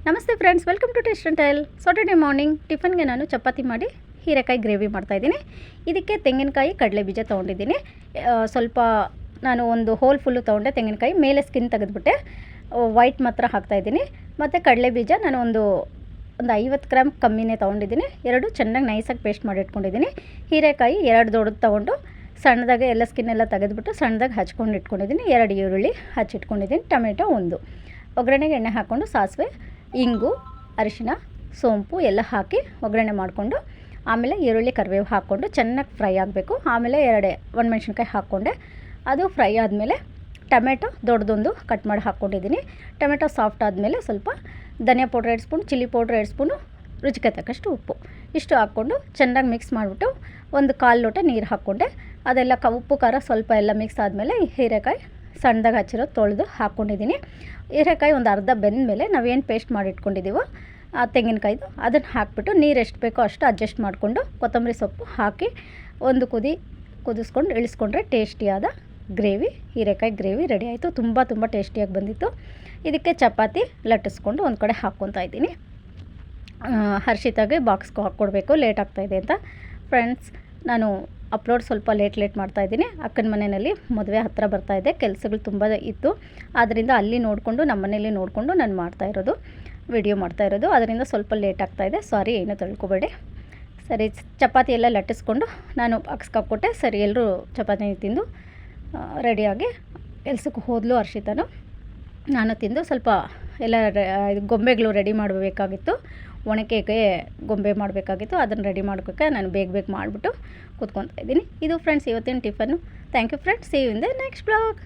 ನಮಸ್ತೆ friends, welcome to taste and tell. Saturday morning ಟಿಫನ್ಗೆ ನಾನು ಚಪಾತಿ ಮಾಡಿ ಹೀರೆಕಾಯಿ ಗ್ರೇವಿ ಮಾಡ್ತಾಯಿದ್ದೀನಿ. ಇದಕ್ಕೆ ತೆಂಗಿನಕಾಯಿ ಕಡಲೆ ಬೀಜ ತೊಗೊಂಡಿದ್ದೀನಿ. ಸ್ವಲ್ಪ ನಾನು ಒಂದು ಹೋಲ್ ಫುಲ್ಲು ತೊಗೊಂಡೆ. ತೆಂಗಿನಕಾಯಿ ಮೇಲೆ ಸ್ಕಿನ್ ತೆಗೆದುಬಿಟ್ಟೆ, ವೈಟ್ ಮಾತ್ರ ಹಾಕ್ತಾಯಿದ್ದೀನಿ. ಮತ್ತು ಕಡಲೆ ಬೀಜ ನಾನು ಒಂದು 50 ಗ್ರಾಮ್ ಕಮ್ಮಿನೇ ತೊಗೊಂಡಿದ್ದೀನಿ. ಎರಡು ಚೆನ್ನಾಗಿ ನೈಸಾಗಿ ಪೇಸ್ಟ್ ಮಾಡಿ ಇಟ್ಕೊಂಡಿದ್ದೀನಿ. ಹೀರೆಕಾಯಿ 2 ದೊಡ್ಡದು ತೊಗೊಂಡು ಸಣ್ಣದಾಗೆ ಎಲ್ಲ ಸ್ಕಿನ್ನೆಲ್ಲ ತೆಗೆದುಬಿಟ್ಟು ಸಣ್ಣದಾಗಿ ಹಚ್ಕೊಂಡು ಇಟ್ಕೊಂಡಿದ್ದೀನಿ. 2 ಈರುಳ್ಳಿ ಹಚ್ಚಿಟ್ಕೊಂಡಿದ್ದೀನಿ. ಟೊಮೆಟೊ 1. ಒಗ್ಗರಣೆಗೆ ಎಣ್ಣೆ ಹಾಕ್ಕೊಂಡು ಸಾಸಿವೆ, ಇಂಗು, ಅರಿಶಿನ, ಸೋಂಪು ಎಲ್ಲ ಹಾಕಿ ಒಗ್ಗರಣೆ ಮಾಡಿಕೊಂಡು ಆಮೇಲೆ ಈರುಳ್ಳಿ ಕರಿಬೇವು ಹಾಕ್ಕೊಂಡು ಚೆನ್ನಾಗಿ ಫ್ರೈ ಆಗಬೇಕು. ಆಮೇಲೆ 2 ಒಣಮೆಣ್ಸಿನ್ಕಾಯಿ ಹಾಕ್ಕೊಂಡೆ. ಅದು ಫ್ರೈ ಆದಮೇಲೆ ಟೊಮೆಟೊ ದೊಡ್ಡದೊಂದು ಕಟ್ ಮಾಡಿ ಹಾಕ್ಕೊಂಡಿದ್ದೀನಿ. ಟೊಮೆಟೊ ಸಾಫ್ಟ್ ಆದಮೇಲೆ ಸ್ವಲ್ಪ ಧನಿಯಾ powder 2 spoon, chilli powder 2 spoon, ರುಚಿಗೆ ತಕ್ಕಷ್ಟು ಉಪ್ಪು ಇಷ್ಟು ಹಾಕ್ಕೊಂಡು ಚೆನ್ನಾಗಿ ಮಿಕ್ಸ್ ಮಾಡಿಬಿಟ್ಟು 1/4 ಲೋಟ ನೀರು ಹಾಕ್ಕೊಂಡೆ. ಅದೆಲ್ಲ ಉಪ್ಪು ಖಾರ ಸ್ವಲ್ಪ ಎಲ್ಲ ಮಿಕ್ಸ್ ಆದಮೇಲೆ ಹೀರೆಕಾಯಿ ಸಣ್ಣದಾಗಿ ಹಚ್ಚಿರೋದು ತೊಳೆದು ಹಾಕ್ಕೊಂಡಿದ್ದೀನಿ. ಹೀರೆಕಾಯಿ ಒಂದು ಅರ್ಧ ಬೆಂದ ಮೇಲೆ ನಾವೇನು ಪೇಸ್ಟ್ ಮಾಡಿ ಇಟ್ಕೊಂಡಿದ್ದೀವೋ ಆ ತೆಂಗಿನಕಾಯ್ದು ಅದನ್ನು ಹಾಕಿಬಿಟ್ಟು ನೀರು ಎಷ್ಟು ಬೇಕೋ ಅಷ್ಟು ಅಡ್ಜಸ್ಟ್ ಮಾಡಿಕೊಂಡು ಕೊತ್ತಂಬರಿ ಸೊಪ್ಪು ಹಾಕಿ ಒಂದು ಕುದಿಸ್ಕೊಂಡು ಇಳಿಸ್ಕೊಂಡ್ರೆ ಟೇಸ್ಟಿಯಾದ ಗ್ರೇವಿ, ಹೀರೆಕಾಯಿ ಗ್ರೇವಿ ರೆಡಿ ಆಯಿತು. ತುಂಬ ಟೇಸ್ಟಿಯಾಗಿ ಬಂದಿತ್ತು. ಇದಕ್ಕೆ ಚಪಾತಿ ಲಟ್ಟಿಸ್ಕೊಂಡು ಒಂದು ಕಡೆ ಹಾಕ್ಕೊತಾ ಇದ್ದೀನಿ. ಹರ್ಷಿತಾಗೆ ಬಾಕ್ಸ್ಗೆ ಹಾಕ್ಕೊಡ್ಬೇಕು, ಲೇಟ್ ಆಗ್ತಾಯಿದೆ ಅಂತ. ಫ್ರೆಂಡ್ಸ್, ನಾನು ಅಪ್ಲೋಡ್ ಸ್ವಲ್ಪ ಲೇಟ್ ಮಾಡ್ತಾಯಿದ್ದೀನಿ. ಅಕ್ಕನ ಮನೆಯಲ್ಲಿ ಮದುವೆ ಹತ್ತಿರ ಬರ್ತಾಯಿದೆ, ಕೆಲಸಗಳು ತುಂಬ ಇತ್ತು. ಆದ್ದರಿಂದ ಅಲ್ಲಿ ನೋಡಿಕೊಂಡು ನಮ್ಮ ಮನೇಲಿ ನೋಡಿಕೊಂಡು ನಾನು ವಿಡಿಯೋ ಮಾಡ್ತಾಯಿರೋದು. ಅದರಿಂದ ಸ್ವಲ್ಪ ಲೇಟ್ ಆಗ್ತಾಯಿದೆ, ಸಾರಿ, ಏನೂ ತಿಳ್ಕೊಬೇಡಿ. ಸರಿ, ಚಪಾತಿ ಎಲ್ಲ ಲಟ್ಟಿಸ್ಕೊಂಡು ನಾನು ಬಾಕ್ಸ್ಗೆ ಹಾಕ್ಕೊಟ್ಟೆ. ಸರಿ, ಎಲ್ಲರೂ ಚಪಾತಿ ತಿಂದು ರೆಡಿಯಾಗಿ ಕೆಲ್ಸಕ್ಕೆ ಹೋದ್ಲು ಹರ್ಷಿತಾನು. ನಾನು ತಿಂದು ಸ್ವಲ್ಪ ಎಲ್ಲ ಗೊಂಬೆಗಳು ರೆಡಿ ಮಾಡಬೇಕಾಗಿತ್ತು. ಒಣಕೆಗೆ ಗೊಂಬೆ ಮಾಡಬೇಕಾಗಿತ್ತು. ಅದನ್ನು ರೆಡಿ ಮಾಡೋಕ್ಕೆ ನಾನು ಬೇಗ ಮಾಡಿಬಿಟ್ಟು ಕೂತ್ಕೊತಾ ಇದ್ದೀನಿ. ಇದು ಫ್ರೆಂಡ್ಸ್ ಇವತ್ತಿನ ಟಿಫನ್ನು. Thank you friends. See you in the next blog.